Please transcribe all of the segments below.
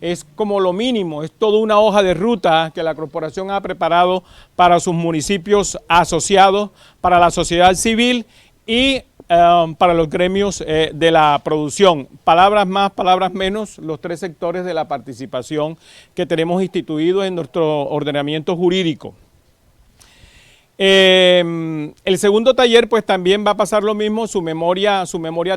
Es como lo mínimo, es toda una hoja de ruta que la corporación ha preparado para sus municipios asociados, para la sociedad civil y para los gremios de la producción. Palabras más, palabras menos, los tres sectores de la participación que tenemos instituidos en nuestro ordenamiento jurídico. El segundo taller pues también va a pasar lo mismo, su memoria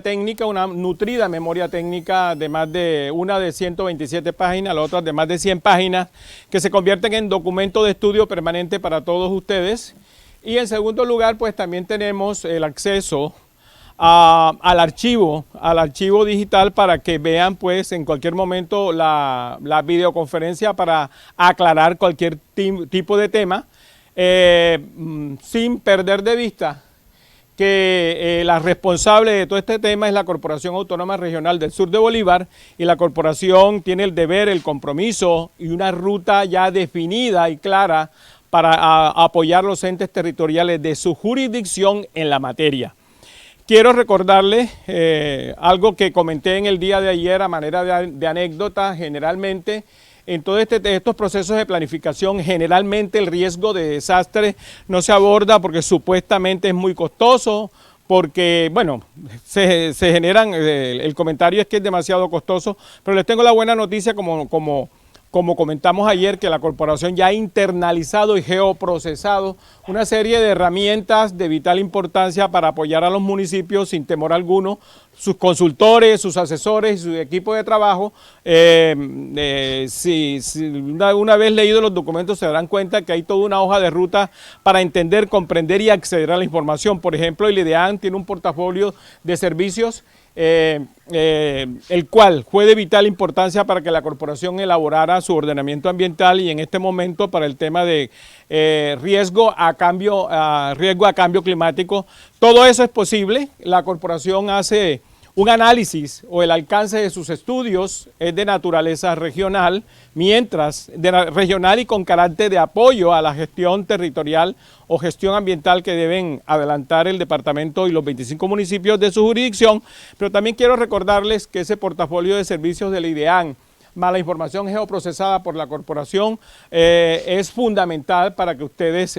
técnica, una nutrida memoria técnica de más de una de 127 páginas, la otra de más de 100 páginas, que se convierten en documento de estudio permanente para todos ustedes. Y en segundo lugar pues también tenemos el acceso al archivo digital para que vean pues en cualquier momento la videoconferencia para aclarar cualquier tipo de tema. Sin perder de vista que la responsable de todo este tema es la Corporación Autónoma Regional del Sur de Bolívar, y la corporación tiene el deber, el compromiso y una ruta ya definida y clara para apoyar los entes territoriales de su jurisdicción en la materia. Quiero recordarles algo que comenté en el día de ayer a manera de anécdota. Generalmente en todos estos procesos de planificación, generalmente el riesgo de desastre no se aborda porque supuestamente es muy costoso, porque, bueno, se generan, el comentario es que es demasiado costoso, pero les tengo la buena noticia, como comentamos ayer, que la corporación ya ha internalizado y geoprocesado una serie de herramientas de vital importancia para apoyar a los municipios sin temor alguno. Sus consultores, sus asesores y su equipo de trabajo, una vez leídos los documentos se darán cuenta que hay toda una hoja de ruta para entender, comprender y acceder a la información. Por ejemplo, el IDEAN tiene un portafolio de servicios el cual fue de vital importancia para que la corporación elaborara su ordenamiento ambiental, y en este momento para el tema de riesgo a cambio climático. Todo eso es posible. La corporación hace un análisis, o el alcance de sus estudios es de naturaleza regional, regional y con carácter de apoyo a la gestión territorial o gestión ambiental que deben adelantar el departamento y los 25 municipios de su jurisdicción. Pero también quiero recordarles que ese portafolio de servicios del IDEAN, más la información geoprocesada por la corporación, es fundamental para que ustedes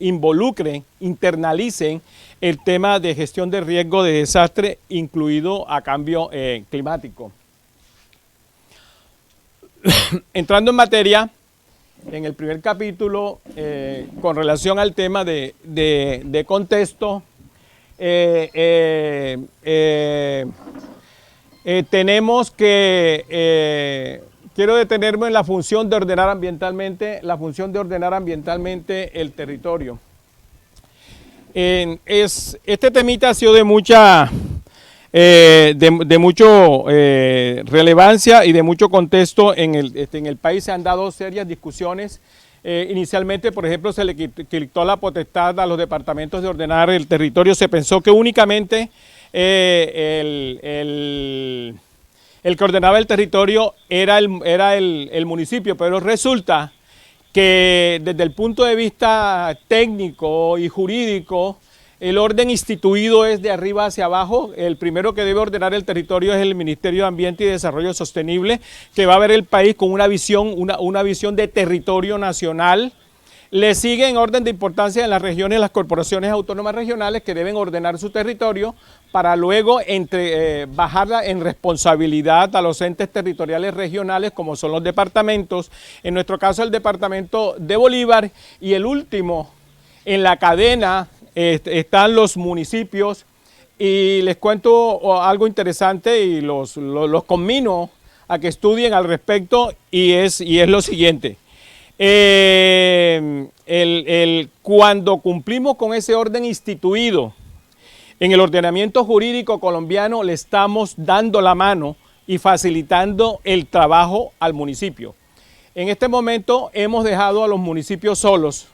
involucren, internalicen el tema de gestión de riesgo de desastre, incluido a cambio climático. Entrando en materia, en el primer capítulo, con relación al tema de contexto, tenemos que, quiero detenerme en la función de ordenar ambientalmente, el territorio. Este temita ha sido de mucha relevancia y de mucho contexto en el país. Se han dado serias discusiones. Inicialmente, por ejemplo, se le quitó la potestad a los departamentos de ordenar el territorio. Se pensó que únicamente el que ordenaba el territorio era el municipio, pero resulta que desde el punto de vista técnico y jurídico, el orden instituido es de arriba hacia abajo. El primero que debe ordenar el territorio es el Ministerio de Ambiente y Desarrollo Sostenible, que va a ver el país con una visión de territorio nacional. Le sigue en orden de importancia en las regiones las corporaciones autónomas regionales, que deben ordenar su territorio para luego bajarla en responsabilidad a los entes territoriales regionales, como son los departamentos, en nuestro caso el departamento de Bolívar, y el último en la cadena están los municipios. Y les cuento algo interesante y los conmino a que estudien al respecto, y es lo siguiente. Cuando cumplimos con ese orden instituido en el ordenamiento jurídico colombiano, le estamos dando la mano y facilitando el trabajo al municipio. En este momento hemos dejado a los municipios solos.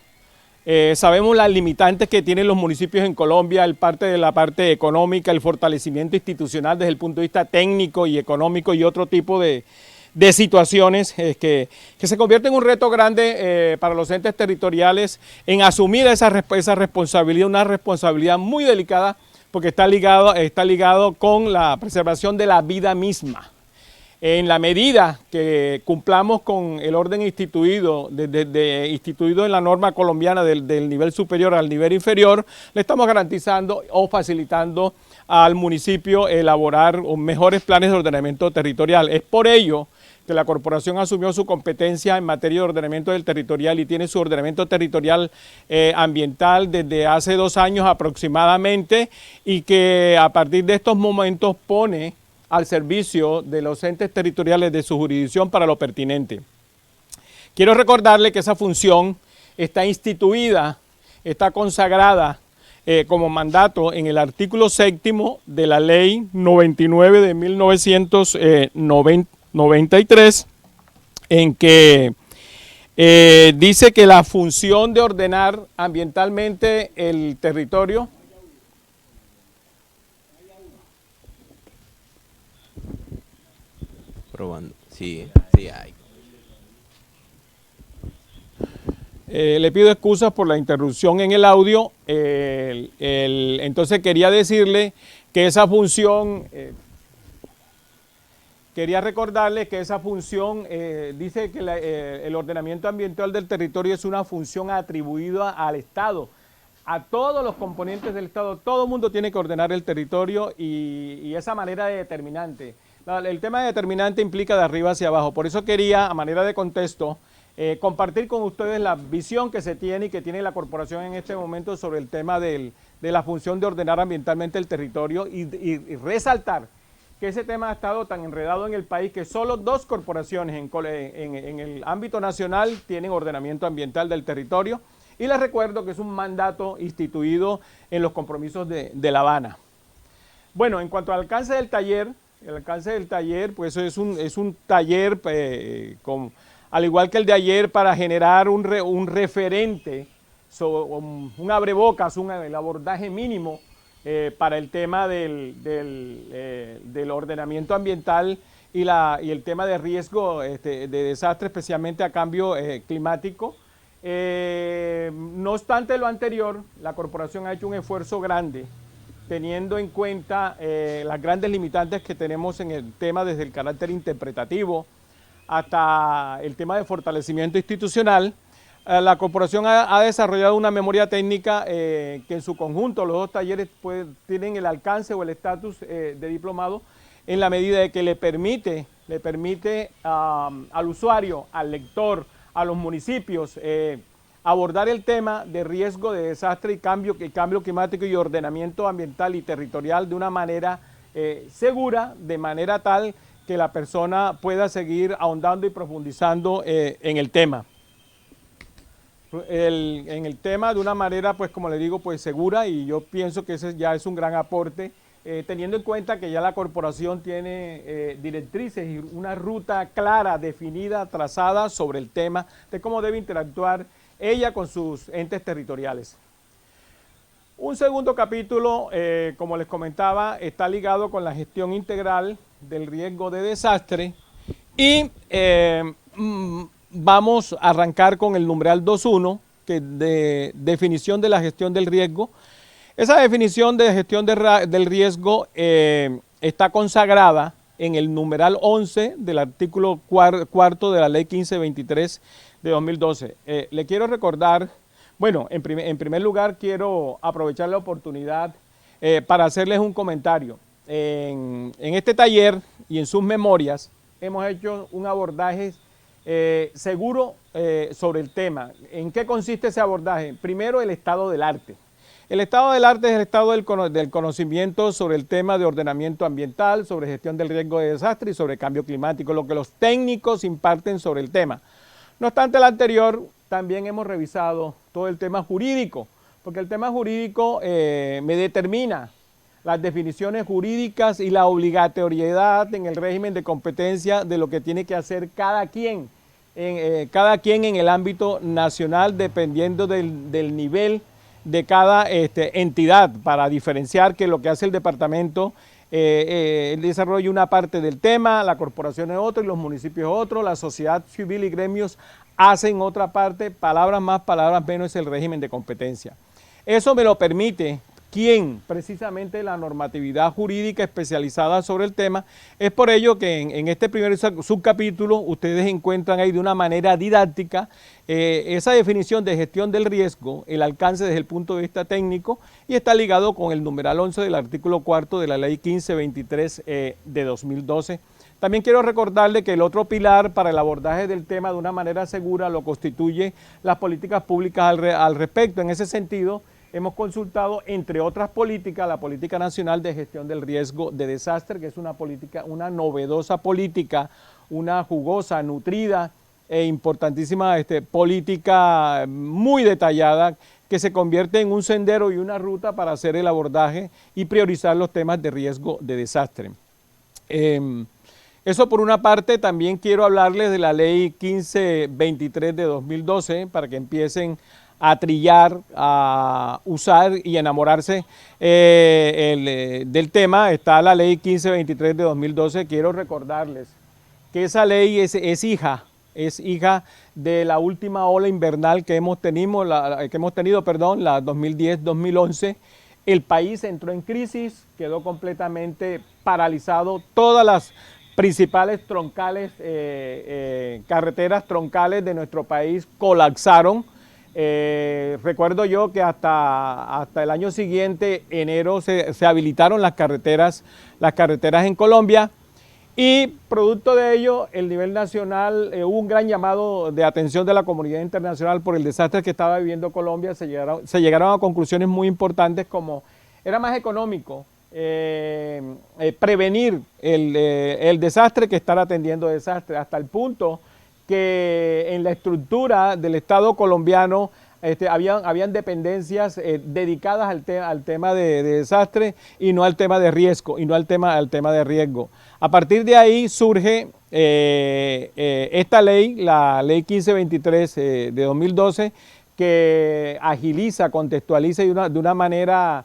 Sabemos las limitantes que tienen los municipios en Colombia, la parte económica, el fortalecimiento institucional desde el punto de vista técnico y económico, y otro tipo de situaciones que se convierte en un reto grande para los entes territoriales en asumir esa responsabilidad, una responsabilidad muy delicada, porque está ligado con la preservación de la vida misma. En la medida que cumplamos con el orden instituido, instituido en la norma colombiana del nivel superior al nivel inferior, le estamos garantizando o facilitando al municipio elaborar mejores planes de ordenamiento territorial. Es por ello que la corporación asumió su competencia en materia de ordenamiento del territorial y tiene su ordenamiento territorial ambiental desde hace 2 años aproximadamente, y que a partir de estos momentos pone al servicio de los entes territoriales de su jurisdicción para lo pertinente. Quiero recordarle que esa función está instituida, está consagrada como mandato en el artículo 7º de la Ley 99 de 1993, en que dice que la función de ordenar ambientalmente el territorio Probando. Sí, sí hay. le pido excusas por la interrupción en el audio. Entonces quería decirle que esa función, quería recordarle que esa función dice que el ordenamiento ambiental del territorio es una función atribuida al Estado, a todos los componentes del Estado. Todo el mundo tiene que ordenar el territorio y esa manera de determinante. El tema de determinante implica de arriba hacia abajo. Por eso quería, a manera de contexto, compartir con ustedes la visión que se tiene y que tiene la corporación en este momento sobre el tema de la función de ordenar ambientalmente el territorio y resaltar que ese tema ha estado tan enredado en el país que solo 2 corporaciones en el ámbito nacional tienen ordenamiento ambiental del territorio, y les recuerdo que es un mandato instituido en los compromisos de La Habana. Bueno, en cuanto al alcance del taller, pues es un taller al igual que el de ayer, para generar un referente, un abrebocas, el abordaje mínimo para el tema del ordenamiento ambiental y el tema de riesgo de desastre, especialmente a cambio climático. No obstante lo anterior, la corporación ha hecho un esfuerzo grande, teniendo en cuenta las grandes limitantes que tenemos en el tema, desde el carácter interpretativo hasta el tema de fortalecimiento institucional. La corporación ha desarrollado una memoria técnica que en su conjunto los 2 talleres tienen el alcance o el estatus de diplomado, en la medida de que le permite al usuario, al lector, a los municipios, abordar el tema de riesgo de desastre y cambio climático y ordenamiento ambiental y territorial de una manera segura, de manera tal que la persona pueda seguir ahondando y profundizando en el tema. En el tema de una manera, pues como le digo, pues segura, y yo pienso que ese ya es un gran aporte, teniendo en cuenta que ya la corporación tiene directrices y una ruta clara, definida, trazada sobre el tema de cómo debe interactuar ella con sus entes territoriales. Un segundo capítulo, como les comentaba, está ligado con la gestión integral del riesgo de desastre, y vamos a arrancar con el numeral 2.1, que es de definición de la gestión del riesgo. Esa definición de gestión del riesgo está consagrada en el numeral 11 del artículo 4 de la Ley 1523 de 2012. Le quiero recordar, bueno, en primer lugar quiero aprovechar la oportunidad para hacerles un comentario. En este taller y en sus memorias hemos hecho un abordaje seguro sobre el tema. ¿En qué consiste ese abordaje? Primero, el estado del arte. El estado del arte es el estado del conocimiento sobre el tema de ordenamiento ambiental, sobre gestión del riesgo de desastre y sobre cambio climático, lo que los técnicos imparten sobre el tema. No obstante el anterior, también hemos revisado todo el tema jurídico, porque el tema jurídico me determina las definiciones jurídicas y la obligatoriedad en el régimen de competencia de lo que tiene que hacer cada quien en el ámbito nacional, dependiendo del nivel de cada entidad, para diferenciar que lo que hace el departamento, el desarrollo una parte del tema, la corporación es otro y los municipios otro, la sociedad civil y gremios hacen otra parte, palabras más, palabras menos, es el régimen de competencia. Eso me lo permite quién, precisamente la normatividad jurídica especializada sobre el tema. Es por ello que en este primer subcapítulo ustedes encuentran ahí de una manera didáctica esa definición de gestión del riesgo, el alcance desde el punto de vista técnico, y está ligado con el numeral 11 del artículo 4 de la ley 1523 de 2012. También quiero recordarle que el otro pilar para el abordaje del tema de una manera segura lo constituye las políticas públicas al respecto. En ese sentido, hemos consultado, entre otras políticas, la Política Nacional de Gestión del Riesgo de Desastre, que es una política, una novedosa política, una jugosa, nutrida e importantísima política muy detallada, que se convierte en un sendero y una ruta para hacer el abordaje y priorizar los temas de riesgo de desastre. Eso por una parte. También quiero hablarles de la ley 1523 de 2012 para que empiecen a trillar, a usar y enamorarse del tema. Está la ley 1523 de 2012. Quiero recordarles que esa ley es hija de la última ola invernal que hemos tenido, la 2010-2011. El país entró en crisis, quedó completamente paralizado. Todas las principales troncales, carreteras troncales de nuestro país colapsaron. Recuerdo yo que hasta el año siguiente, enero, se habilitaron las carreteras en Colombia, y producto de ello, el nivel nacional, hubo un gran llamado de atención de la comunidad internacional por el desastre que estaba viviendo Colombia. Se llegaron a conclusiones muy importantes, como era más económico prevenir el desastre que estar atendiendo desastres, hasta el punto que en la estructura del Estado colombiano habían dependencias dedicadas al tema de desastre, y no al tema de riesgo, A partir de ahí surge esta ley, la ley 1523 de 2012, que agiliza, contextualiza de una manera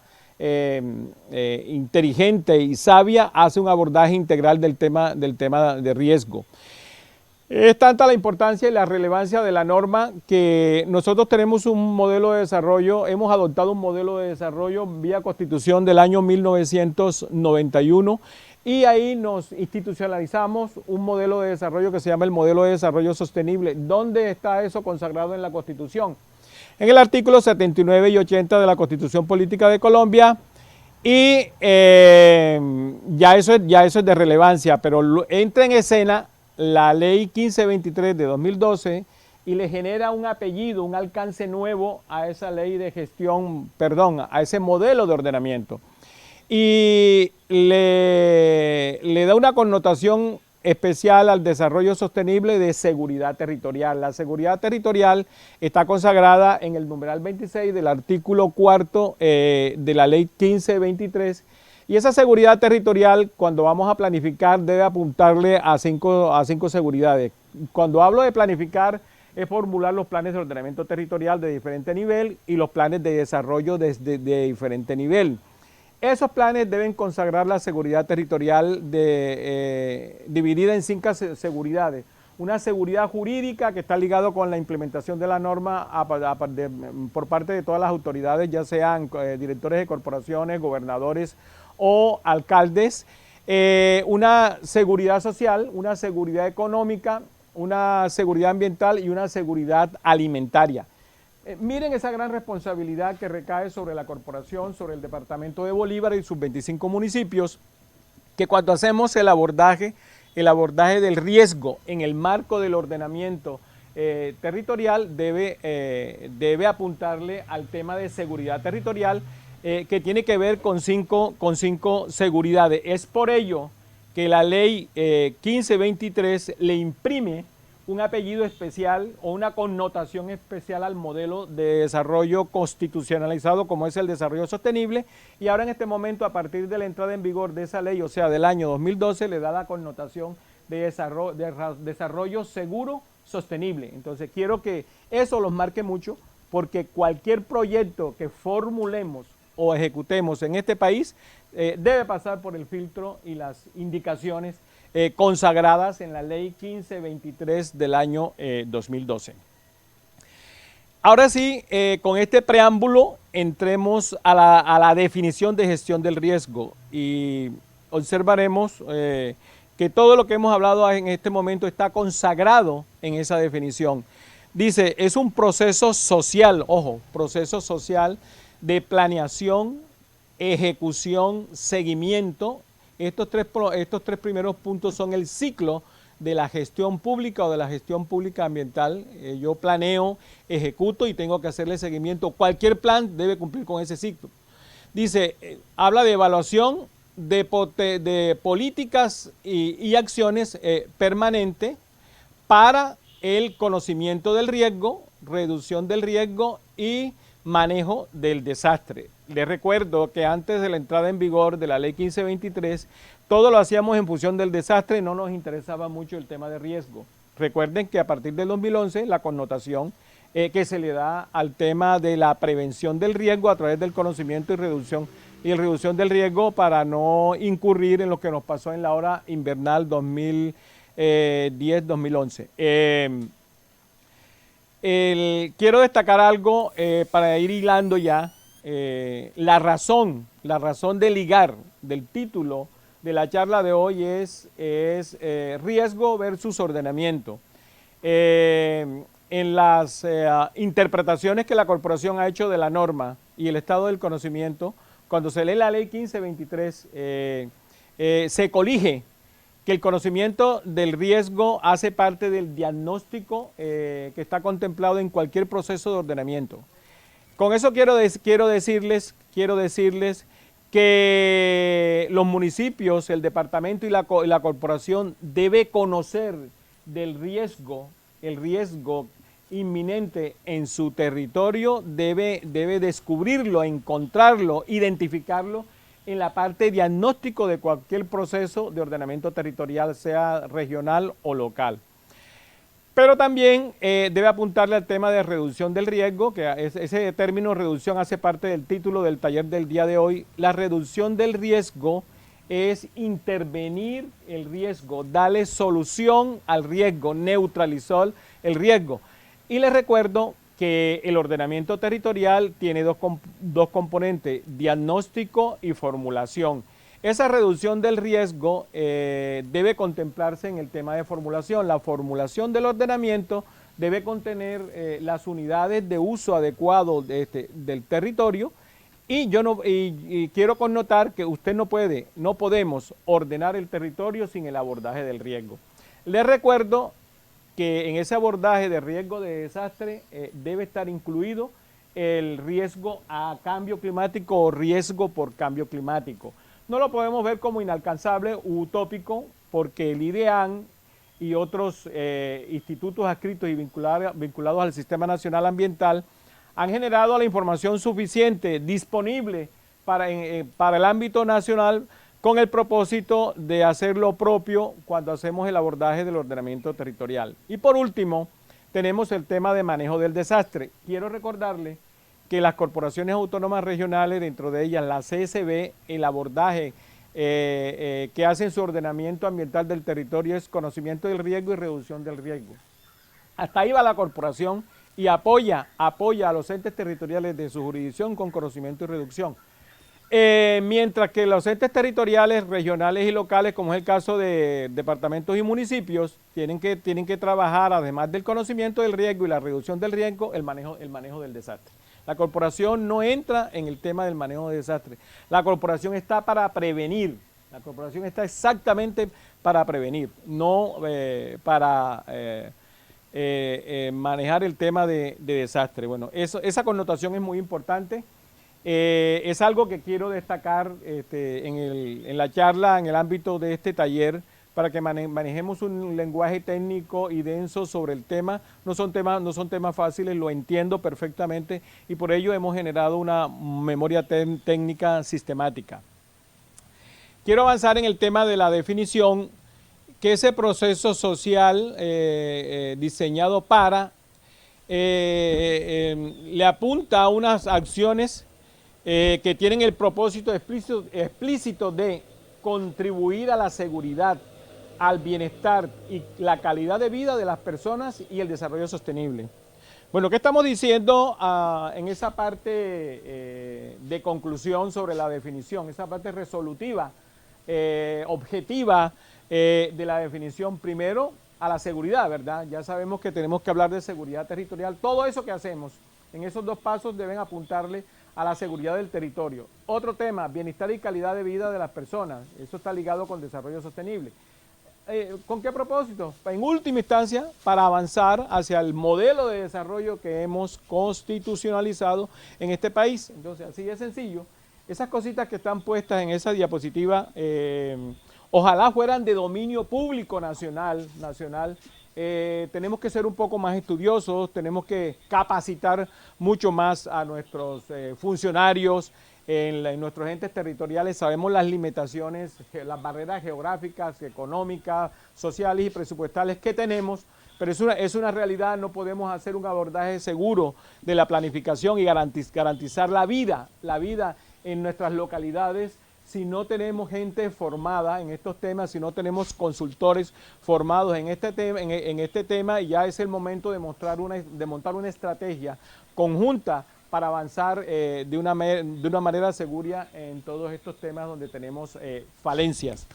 inteligente y sabia, hace un abordaje integral del tema de riesgo. Es tanta la importancia y la relevancia de la norma que nosotros tenemos un modelo de desarrollo, hemos adoptado un modelo de desarrollo vía Constitución del año 1991, y ahí nos institucionalizamos un modelo de desarrollo que se llama el modelo de desarrollo sostenible. ¿Dónde está eso consagrado en la Constitución? En el artículo 79 y 80 de la Constitución Política de Colombia, y ya eso es de relevancia, pero entra en escena la ley 1523 de 2012 y le genera un apellido, un alcance nuevo a esa ley de gestión, a ese modelo de ordenamiento, y le da una connotación especial al desarrollo sostenible de seguridad territorial. La seguridad territorial está consagrada en el numeral 26 del artículo 4 de la ley 1523, y esa seguridad territorial, cuando vamos a planificar, debe apuntarle a cinco seguridades. Cuando hablo de planificar, es formular los planes de ordenamiento territorial de diferente nivel y los planes de desarrollo de diferente nivel. Esos planes deben consagrar la seguridad territorial dividida en 5 seguridades. Una seguridad jurídica, que está ligado con la implementación de la norma por parte de todas las autoridades, ya sean directores de corporaciones, gobernadores o alcaldes. Una seguridad social, una seguridad económica, una seguridad ambiental y una seguridad alimentaria. Miren esa gran responsabilidad que recae sobre la corporación, sobre el departamento de Bolívar y sus 25 municipios, que cuando hacemos el abordaje del riesgo en el marco del ordenamiento territorial, debe apuntarle al tema de seguridad territorial, que tiene que ver con cinco seguridades. Es por ello que la ley 1523 le imprime un apellido especial o una connotación especial al modelo de desarrollo constitucionalizado, como es el desarrollo sostenible, y ahora en este momento, a partir de la entrada en vigor de esa ley, o sea, del año 2012, le da la connotación de desarrollo seguro sostenible. Entonces quiero que eso los marque mucho, porque cualquier proyecto que formulemos o ejecutemos en este país debe pasar por el filtro y las indicaciones consagradas en la ley 1523 del año 2012. Ahora sí, con este preámbulo, entremos a la definición de gestión del riesgo y observaremos que todo lo que hemos hablado en este momento está consagrado en esa definición. Dice, es un proceso social, ojo, proceso social de planeación, ejecución, seguimiento. Estos tres primeros puntos son el ciclo de la gestión pública o de la gestión pública ambiental. Yo planeo, ejecuto y tengo que hacerle seguimiento. Cualquier plan debe cumplir con ese ciclo. Dice, habla de evaluación de políticas y acciones permanentes para el conocimiento del riesgo, reducción del riesgo y manejo del desastre. Les recuerdo que antes de la entrada en vigor de la ley 1523, todo lo hacíamos en función del desastre, no nos interesaba mucho el tema de riesgo. Recuerden que a partir del 2011 la connotación que se le da al tema de la prevención del riesgo a través del conocimiento y reducción del riesgo para no incurrir en lo que nos pasó en la hora invernal 2010-2011. Quiero destacar algo para ir hilando ya. La razón de ligar del título de la charla de hoy es riesgo versus ordenamiento. En las interpretaciones que la corporación ha hecho de la norma y el estado del conocimiento, cuando se lee la ley 1523, se colige que el conocimiento del riesgo hace parte del diagnóstico que está contemplado en cualquier proceso de ordenamiento. Con eso quiero decirles que los municipios, el departamento y la corporación debe conocer del riesgo, el riesgo inminente en su territorio, debe descubrirlo, encontrarlo, identificarlo en la parte diagnóstico de cualquier proceso de ordenamiento territorial, sea regional o local. Pero también debe apuntarle al tema de reducción del riesgo, que ese término reducción hace parte del título del taller del día de hoy. La reducción del riesgo es intervenir el riesgo, darle solución al riesgo, neutralizar el riesgo. Y les recuerdo que el ordenamiento territorial tiene dos componentes, diagnóstico y formulación. Esa reducción del riesgo debe contemplarse en el tema de formulación. La formulación del ordenamiento debe contener las unidades de uso adecuado del territorio y quiero connotar que no podemos ordenar el territorio sin el abordaje del riesgo. Les recuerdo que en ese abordaje de riesgo de desastre debe estar incluido el riesgo a cambio climático o riesgo por cambio climático. No lo podemos ver como inalcanzable u utópico porque el IDEAN y otros institutos adscritos y vinculados al Sistema Nacional Ambiental han generado la información suficiente disponible para el ámbito nacional con el propósito de hacer lo propio cuando hacemos el abordaje del ordenamiento territorial. Y por último, tenemos el tema de manejo del desastre. Quiero recordarle que las corporaciones autónomas regionales, dentro de ellas la CSB, el abordaje que hacen su ordenamiento ambiental del territorio es conocimiento del riesgo y reducción del riesgo. Hasta ahí va la corporación y apoya a los entes territoriales de su jurisdicción con conocimiento y reducción. Mientras que los entes territoriales, regionales y locales, como es el caso de departamentos y municipios, tienen que trabajar, además del conocimiento del riesgo y la reducción del riesgo, el manejo del desastre. La corporación no entra en el tema del manejo de desastre. La corporación está para prevenir. La corporación está exactamente para prevenir, no para manejar el tema de desastre. Bueno, esa connotación es muy importante. Es algo que quiero destacar en la charla, en el ámbito de este taller, para que manejemos un lenguaje técnico y denso sobre el tema. No son temas fáciles, lo entiendo perfectamente y por ello hemos generado una memoria técnica sistemática. Quiero avanzar en el tema de la definición, que ese proceso social diseñado le apunta a unas acciones que tienen el propósito explícito de contribuir a la seguridad, al bienestar y la calidad de vida de las personas y el desarrollo sostenible. Bueno, ¿qué estamos diciendo en esa parte de conclusión sobre la definición, esa parte resolutiva, objetiva de la definición? Primero, a la seguridad, ¿verdad? Ya sabemos que tenemos que hablar de seguridad territorial. Todo eso que hacemos en esos dos pasos deben apuntarle a la seguridad del territorio. Otro tema, bienestar y calidad de vida de las personas. Eso está ligado con desarrollo sostenible. ¿Con qué propósito? En última instancia, para avanzar hacia el modelo de desarrollo que hemos constitucionalizado en este país. Entonces, así de sencillo. Esas cositas que están puestas en esa diapositiva, ojalá fueran de dominio público nacional. Tenemos que ser un poco más estudiosos, tenemos que capacitar mucho más a nuestros funcionarios, en nuestros entes territoriales. Sabemos las limitaciones, las barreras geográficas, económicas, sociales y presupuestales que tenemos, pero es una realidad. No podemos hacer un abordaje seguro de la planificación y garantizar la vida en nuestras localidades si no tenemos gente formada en estos temas, si no tenemos consultores formados en este tema, y ya es el momento de montar una estrategia conjunta para avanzar de una manera segura en todos estos temas donde tenemos falencias.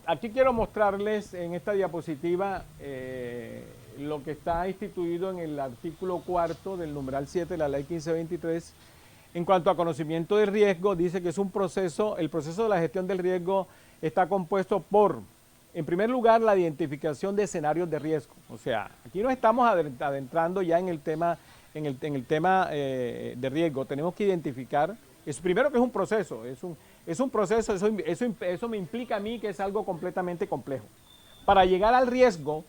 Aquí quiero mostrarles en esta diapositiva lo que está instituido en el artículo 4 del numeral 7 de la ley 1523. En cuanto a conocimiento del riesgo, dice que es un proceso, el proceso de la gestión del riesgo está compuesto por, en primer lugar, la identificación de escenarios de riesgo. O sea, aquí nos estamos adentrando ya en el tema, de riesgo. Tenemos que identificar, primero que es un proceso, eso me implica a mí que es algo completamente complejo. Para llegar al riesgo,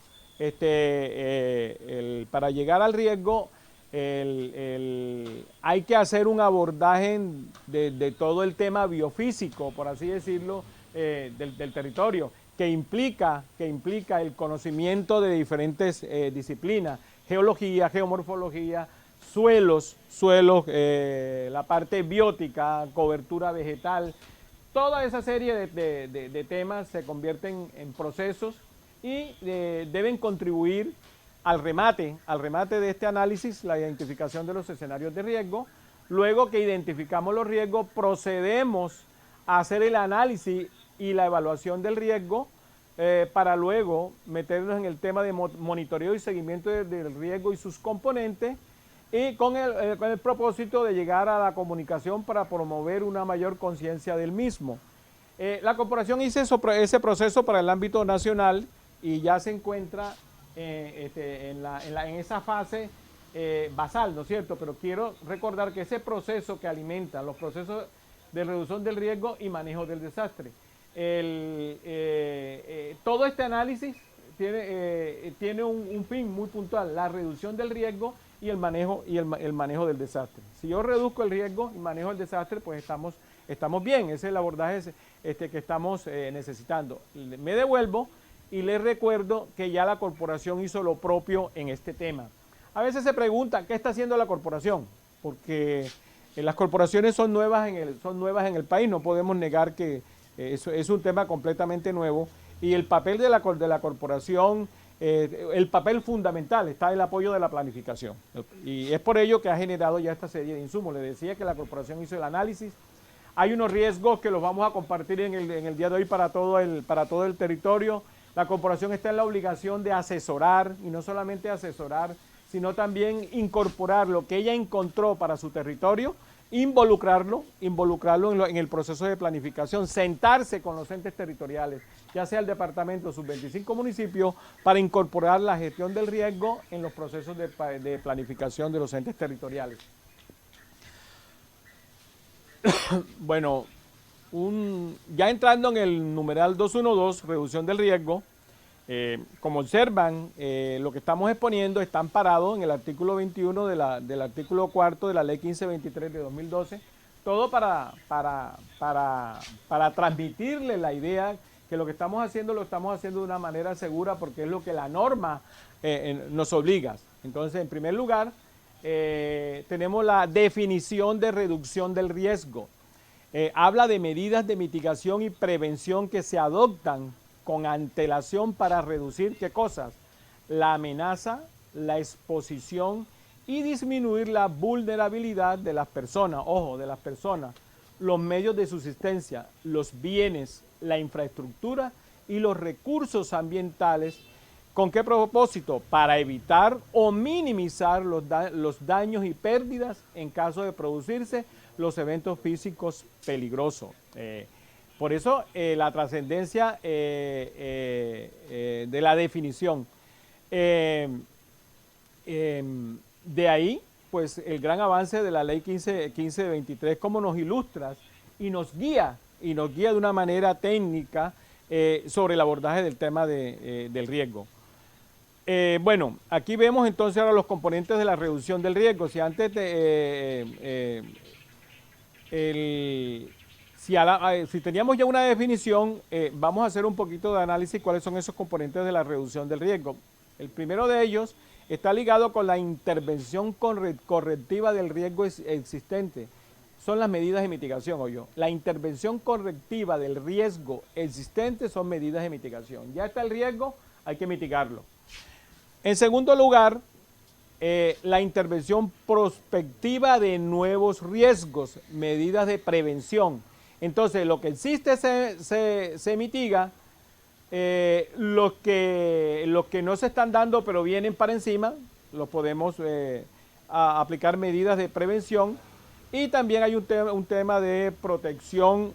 hay que hacer un abordaje de todo el tema biofísico, por así decirlo, del territorio, que implica el conocimiento de diferentes disciplinas: geología, geomorfología, suelos, la parte biótica, cobertura vegetal. Toda esa serie de temas se convierten en procesos y deben contribuir al remate de este análisis, la identificación de los escenarios de riesgo. Luego que identificamos los riesgos, procedemos a hacer el análisis y la evaluación del riesgo, para luego meternos en el tema de monitoreo y seguimiento del riesgo y sus componentes, y con el propósito de llegar a la comunicación para promover una mayor conciencia del mismo. La corporación hizo ese proceso para el ámbito nacional y ya se encuentra en esa fase basal, ¿no es cierto? Pero quiero recordar que ese proceso que alimenta los procesos de reducción del riesgo y manejo del desastre, todo este análisis tiene un fin muy puntual: la reducción del riesgo y el manejo del desastre. Si yo reduzco el riesgo y manejo el desastre, pues estamos bien. Ese es el abordaje que estamos necesitando. Me devuelvo y les recuerdo que ya la corporación hizo lo propio en este tema. A veces se pregunta, ¿qué está haciendo la corporación? Porque las corporaciones son nuevas en el país, no podemos negar que eso es un tema completamente nuevo, y el papel de la corporación, el papel fundamental está en el apoyo de la planificación, y es por ello que ha generado ya esta serie de insumos. Les decía que la corporación hizo el análisis. Hay unos riesgos que los vamos a compartir en el día de hoy para todo el territorio. La corporación está en la obligación de asesorar, y no solamente asesorar, sino también incorporar lo que ella encontró para su territorio, involucrarlo en el proceso de planificación, sentarse con los entes territoriales, ya sea el departamento, sus 25 municipios, para incorporar la gestión del riesgo en los procesos de planificación de los entes territoriales. Bueno, ya entrando en el numeral 212, reducción del riesgo, como observan, lo que estamos exponiendo está amparado en el artículo 21 del artículo 4 de la ley 1523 de 2012, todo para transmitirle la idea que lo que estamos haciendo lo estamos haciendo de una manera segura, porque es lo que la norma nos obliga. Entonces, en primer lugar, tenemos la definición de reducción del riesgo. habla de medidas de mitigación y prevención que se adoptan con antelación para reducir, ¿qué cosas? La amenaza, la exposición y disminuir la vulnerabilidad de las personas, ojo, de las personas, los medios de subsistencia, los bienes, la infraestructura y los recursos ambientales. ¿Con qué propósito? Para evitar o minimizar los daños y pérdidas en caso de producirse los eventos físicos peligrosos. Por eso la trascendencia de la definición. De ahí, pues el gran avance de la ley 1523, cómo nos ilustra y nos guía de una manera técnica sobre el abordaje del tema del riesgo. Bueno, aquí vemos entonces ahora los componentes de la reducción del riesgo. Si antes si teníamos ya una definición, vamos a hacer un poquito de análisis cuáles son esos componentes de la reducción del riesgo. El primero de ellos está ligado con la intervención correctiva del riesgo existente. Son las medidas de mitigación, La intervención correctiva del riesgo existente son medidas de mitigación. Ya está el riesgo, hay que mitigarlo. En segundo lugar, la intervención prospectiva de nuevos riesgos, medidas de prevención. Entonces, lo que existe se mitiga, los que no se están dando pero vienen para encima, los podemos aplicar medidas de prevención. Y también hay un tema de protección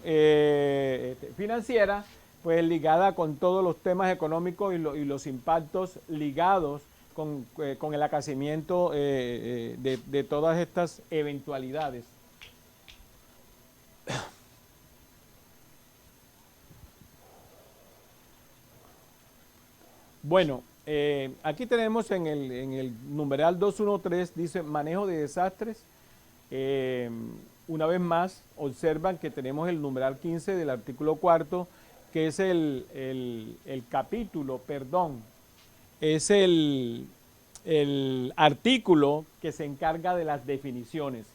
financiera, pues ligada con todos los temas económicos y los impactos ligados con el acaecimiento de todas estas eventualidades. Bueno, aquí tenemos en el numeral 213, dice manejo de desastres. Una vez más, observan que tenemos el numeral 15 del artículo 4, que es el artículo que se encarga de las definiciones.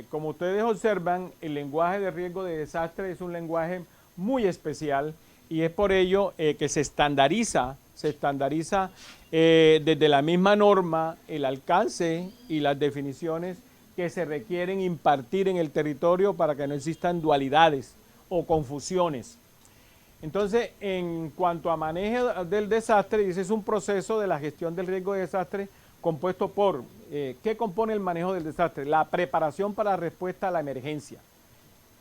Como ustedes observan, el lenguaje de riesgo de desastre es un lenguaje muy especial y es por ello que se estandariza desde la misma norma el alcance y las definiciones que se requieren impartir en el territorio para que no existan dualidades o confusiones. Entonces, en cuanto a manejo del desastre, dice es un proceso de la gestión del riesgo de desastre compuesto por, ¿qué compone el manejo del desastre? La preparación para la respuesta a la emergencia.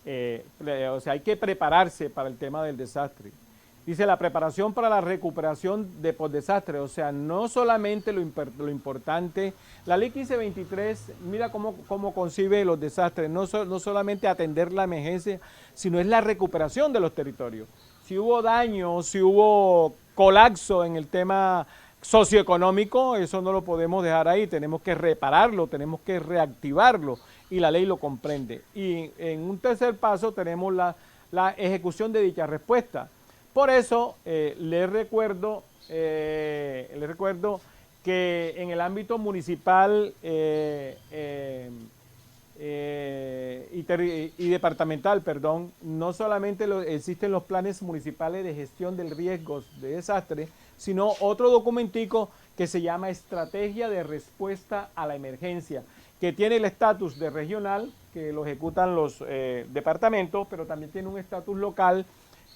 O sea, hay que prepararse para el tema del desastre. Dice la preparación para la recuperación de postdesastre, o sea, no solamente lo importante, la ley 1523, mira cómo concibe los desastres, no solamente atender la emergencia, sino es la recuperación de los territorios. Si hubo daño, si hubo colapso en el tema socioeconómico, eso no lo podemos dejar ahí, tenemos que repararlo, tenemos que reactivarlo y la ley lo comprende. Y en un tercer paso tenemos la ejecución de dicha respuesta. Por eso les recuerdo que en el ámbito municipal y departamental, no solamente existen los planes municipales de gestión del riesgo de desastre, sino otro documentico que se llama Estrategia de Respuesta a la Emergencia, que tiene el estatus de regional, que lo ejecutan los departamentos, pero también tiene un estatus local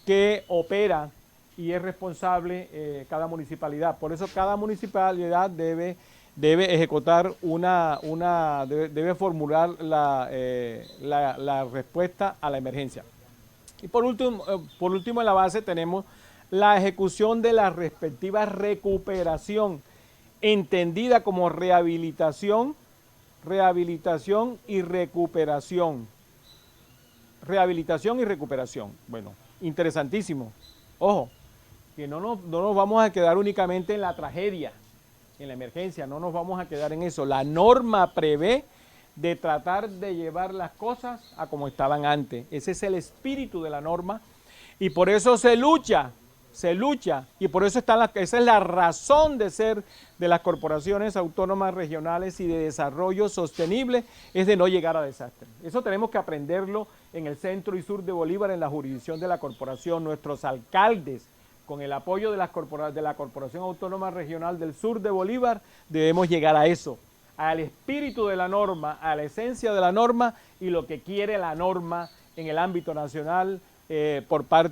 que opera y es responsable cada municipalidad. Por eso cada municipalidad debe ejecutar debe formular la respuesta a la emergencia. Y por último en la base tenemos la ejecución de la respectiva recuperación, entendida como rehabilitación y recuperación. Rehabilitación y recuperación. Bueno, interesantísimo. Ojo, que no nos vamos a quedar únicamente en la tragedia, en la emergencia, no nos vamos a quedar en eso. La norma prevé de tratar de llevar las cosas a como estaban antes. Ese es el espíritu de la norma y por eso se lucha se lucha, y por eso esa es la razón de ser de las corporaciones autónomas regionales y de desarrollo sostenible, es de no llegar a desastre. Eso tenemos que aprenderlo en el centro y sur de Bolívar, en la jurisdicción de la corporación. Nuestros alcaldes, con el apoyo de la Corporación Autónoma Regional del Sur de Bolívar, debemos llegar a eso, al espíritu de la norma, a la esencia de la norma y lo que quiere la norma en el ámbito nacional por parte